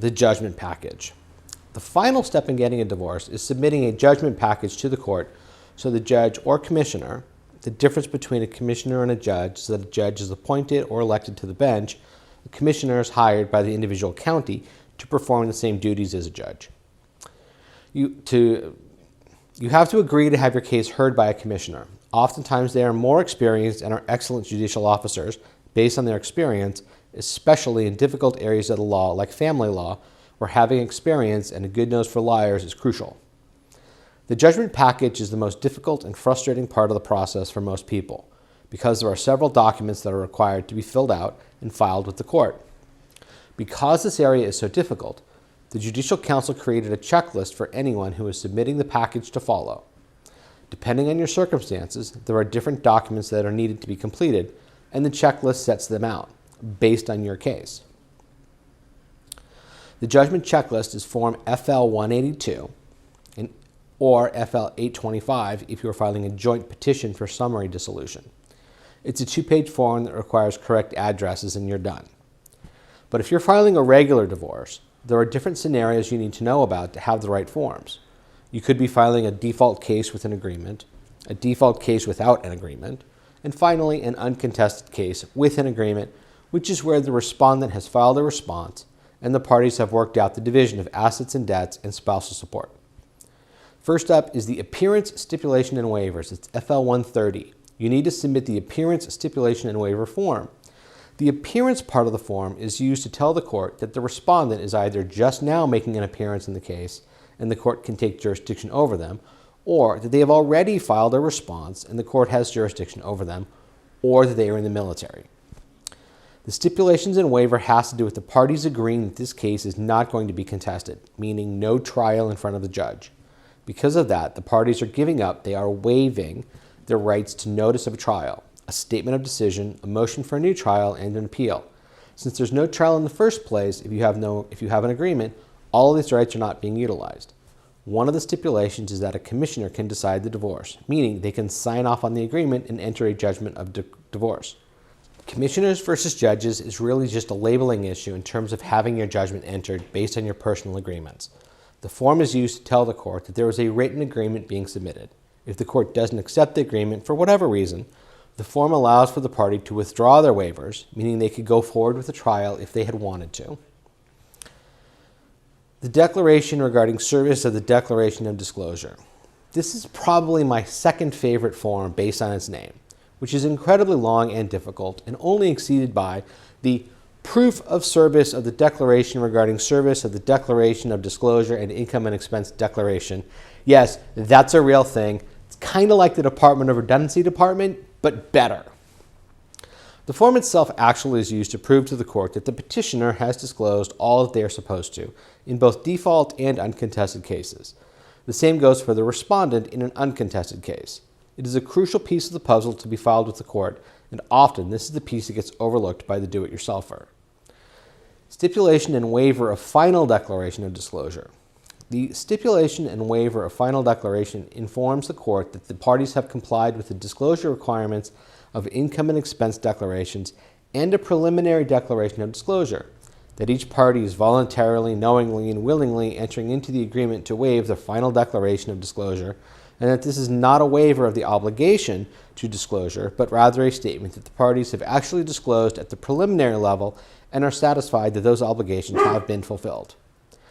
the judgment package. The final step in getting a divorce is submitting a judgment package to the court so the judge or commissioner, the difference between a commissioner and a judge is that a judge is appointed or elected to the bench, the commissioner is hired by the individual county to perform the same duties as a judge. You have to agree to have your case heard by a commissioner. Oftentimes they are more experienced and are excellent judicial officers based on their experience, especially in difficult areas of the law like family law, where having experience and a good nose for liars is crucial. The judgment package is the most difficult and frustrating part of the process for most people because there are several documents that are required to be filled out and filed with the court. Because this area is so difficult, the Judicial Council created a checklist for anyone who is submitting the package to follow. Depending on your circumstances, there are different documents that are needed to be completed, and the checklist sets them out based on your case. The judgment checklist is Form FL 182 or FL 825 if you are filing a joint petition for summary dissolution. It's a 2-page form that requires correct addresses and you're done. But if you're filing a regular divorce, there are different scenarios you need to know about to have the right forms. You could be filing a default case with an agreement, a default case without an agreement, and finally an uncontested case with an agreement, which is where the respondent has filed a response and the parties have worked out the division of assets and debts and spousal support. First up is the appearance, stipulation, and waivers. It's FL 130. You need to submit the appearance, stipulation, and waiver form. The appearance part of the form is used to tell the court that the respondent is either just now making an appearance in the case and the court can take jurisdiction over them, or that they have already filed a response and the court has jurisdiction over them, or that they are in the military. The stipulations and waiver has to do with the parties agreeing that this case is not going to be contested, meaning no trial in front of the judge. Because of that, the parties are giving up, they are waiving their rights to notice of a trial, a statement of decision, a motion for a new trial, and an appeal. Since there's no trial in the first place, if you have an agreement, all of these rights are not being utilized. One of the stipulations is that a commissioner can decide the divorce, meaning they can sign off on the agreement and enter a judgment of divorce. Commissioners versus judges is really just a labeling issue in terms of having your judgment entered based on your personal agreements. The form is used to tell the court that there is a written agreement being submitted. If the court doesn't accept the agreement for whatever reason, the form allows for the party to withdraw their waivers, meaning they could go forward with a trial if they had wanted to. The declaration regarding service of the Declaration of Disclosure. This is probably my second favorite form based on its name, which is incredibly long and difficult and only exceeded by the proof of service of the declaration regarding service of the Declaration of Disclosure and Income and Expense Declaration. Yes, that's a real thing. It's kind of like the Department of Redundancy Department, but better. The form itself actually is used to prove to the court that the petitioner has disclosed all that they are supposed to in both default and uncontested cases. The same goes for the respondent in an uncontested case. It is a crucial piece of the puzzle to be filed with the court, and often this is the piece that gets overlooked by the do-it-yourselfer. Stipulation and waiver of final declaration of disclosure. The stipulation and waiver of final declaration informs the court that the parties have complied with the disclosure requirements of income and expense declarations and a preliminary declaration of disclosure, that each party is voluntarily, knowingly, and willingly entering into the agreement to waive the final declaration of disclosure, and that this is not a waiver of the obligation to disclosure, but rather a statement that the parties have actually disclosed at the preliminary level and are satisfied that those obligations have been fulfilled.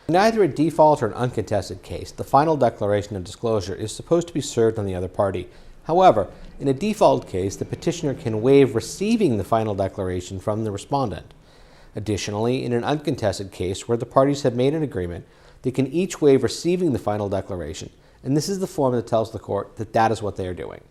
In either a default or an uncontested case, the final declaration of disclosure is supposed to be served on the other party. However, in a default case, the petitioner can waive receiving the final declaration from the respondent. Additionally, in an uncontested case where the parties have made an agreement, they can each waive receiving the final declaration, and this is the form that tells the court that that is what they are doing.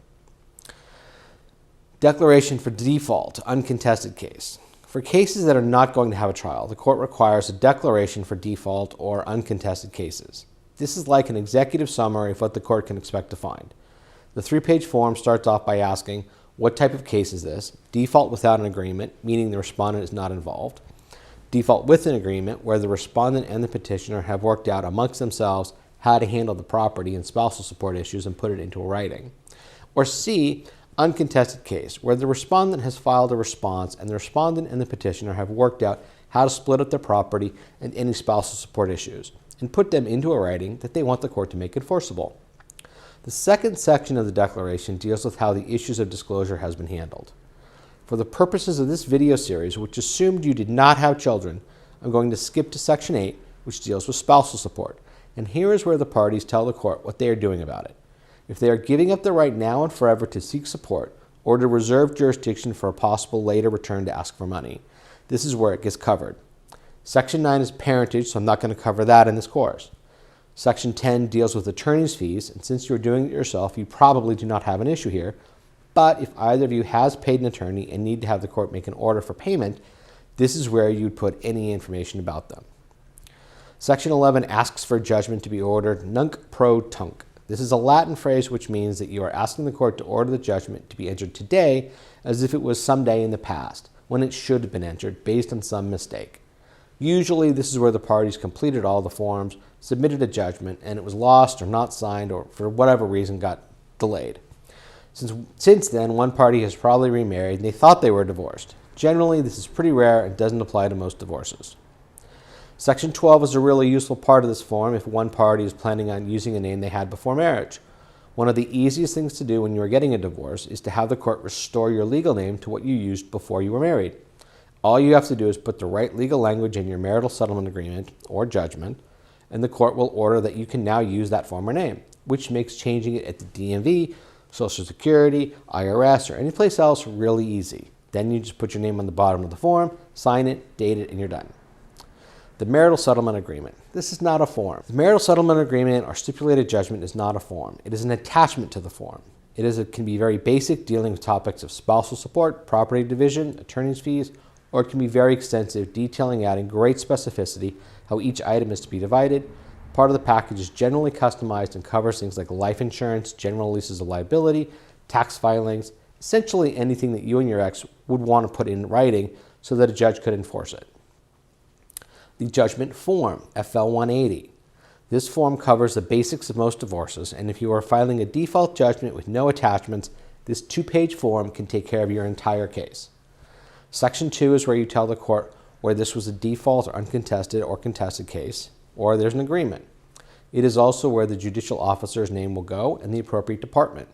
Declaration for default, uncontested case. For cases that are not going to have a trial, the court requires a declaration for default or uncontested cases. This is like an executive summary of what the court can expect to find. The 3-page form starts off by asking, what type of case is this? Default without an agreement, meaning the respondent is not involved. Default with an agreement, where the respondent and the petitioner have worked out amongst themselves how to handle the property and spousal support issues and put it into writing. Or C, uncontested case, where the respondent has filed a response and the respondent and the petitioner have worked out how to split up their property, and any spousal support issues, and put them into a writing that they want the court to make enforceable. The second section of the declaration deals with how the issues of disclosure has been handled. For the purposes of this video series, which assumed you did not have children, I'm going to skip to Section 8, which deals with spousal support. And here is where the parties tell the court what they are doing about it. If they are giving up the right now and forever to seek support, or to reserve jurisdiction for a possible later return to ask for money, this is where it gets covered. Section 9 is parentage, so I'm not going to cover that in this course. Section 10 deals with attorney's fees, and since you're doing it yourself, you probably do not have an issue here. But if either of you has paid an attorney and need to have the court make an order for payment, this is where you'd put any information about them. Section 11 asks for judgment to be ordered nunc pro tunc. This is a Latin phrase which means that you are asking the court to order the judgment to be entered today as if it was someday in the past, when it should have been entered based on some mistake. Usually this is where the parties completed all the forms, submitted a judgment, and it was lost or not signed or for whatever reason got delayed. Since then, one party has probably remarried and they thought they were divorced. Generally, this is pretty rare and doesn't apply to most divorces. Section 12 is a really useful part of this form if one party is planning on using a name they had before marriage. One of the easiest things to do when you are getting a divorce is to have the court restore your legal name to what you used before you were married. All you have to do is put the right legal language in your marital settlement agreement or judgment, and the court will order that you can now use that former name, which makes changing it at the DMV, Social Security, IRS, or any place else really easy. Then you just put your name on the bottom of the form, sign it, date it, and you're done. The marital settlement agreement. This is not a form. The marital settlement agreement or stipulated judgment is not a form. It is an attachment to the form. It can be very basic, dealing with topics of spousal support, property division, attorney's fees, or it can be very extensive, detailing out in great specificity how each item is to be divided. Part of the package is generally customized and covers things like life insurance, general releases of liability, tax filings, essentially anything that you and your ex would want to put in writing so that a judge could enforce it. The judgment form, FL 180. This form covers the basics of most divorces, and if you are filing a default judgment with no attachments, this 2-page form can take care of your entire case. Section 2 is where you tell the court where this was a default or uncontested or contested case, or there's an agreement. It is also where the judicial officer's name will go and the appropriate department.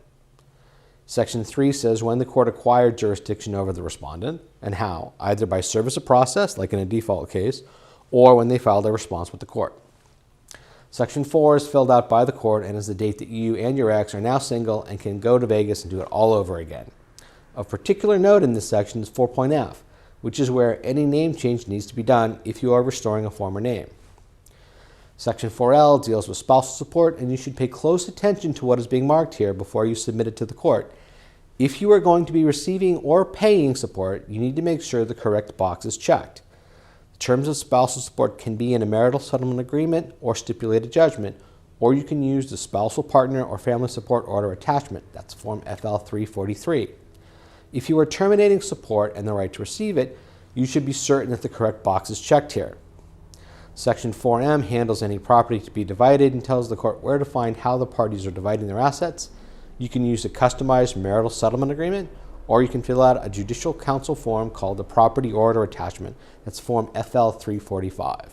Section 3 says when the court acquired jurisdiction over the respondent and how, either by service of process, like in a default case, or when they filed a response with the court. Section 4 is filled out by the court and is the date that you and your ex are now single and can go to Vegas and do it all over again. Of particular note in this section is 4.F, which is where any name change needs to be done if you are restoring a former name. Section 4L deals with spousal support, and you should pay close attention to what is being marked here before you submit it to the court. If you are going to be receiving or paying support, you need to make sure the correct box is checked. The terms of spousal support can be in a marital settlement agreement or stipulated judgment, or you can use the spousal partner or family support order attachment. That's Form FL 343. If you are terminating support and the right to receive it, you should be certain that the correct box is checked here. Section 4M handles any property to be divided and tells the court where to find how the parties are dividing their assets. You can use a customized marital settlement agreement, or you can fill out a judicial counsel form called the property order attachment. That's Form FL 345.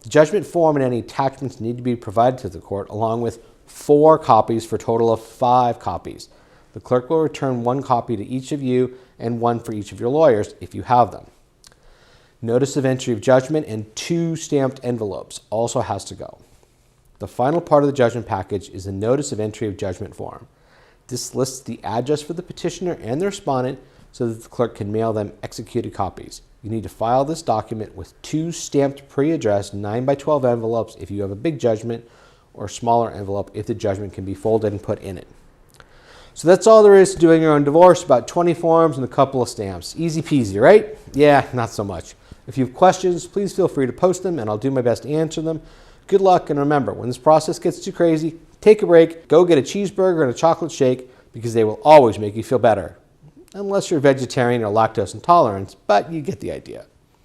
The judgment form and any attachments need to be provided to the court along with 4 copies for a total of 5 copies. The clerk will return 1 copy to each of you and 1 for each of your lawyers if you have them. Notice of entry of judgment and 2 stamped envelopes also has to go. The final part of the judgment package is the notice of entry of judgment form. This lists the address for the petitioner and the respondent so that the clerk can mail them executed copies. You need to file this document with 2 stamped pre-addressed 9x12 envelopes if you have a big judgment, or a smaller envelope if the judgment can be folded and put in it. So that's all there is to doing your own divorce, about 20 forms and a couple of stamps. Easy peasy, right? Yeah, not so much. If you have questions, please feel free to post them and I'll do my best to answer them. Good luck, and remember, when this process gets too crazy, take a break, go get a cheeseburger and a chocolate shake because they will always make you feel better. Unless you're vegetarian or lactose intolerant, but you get the idea.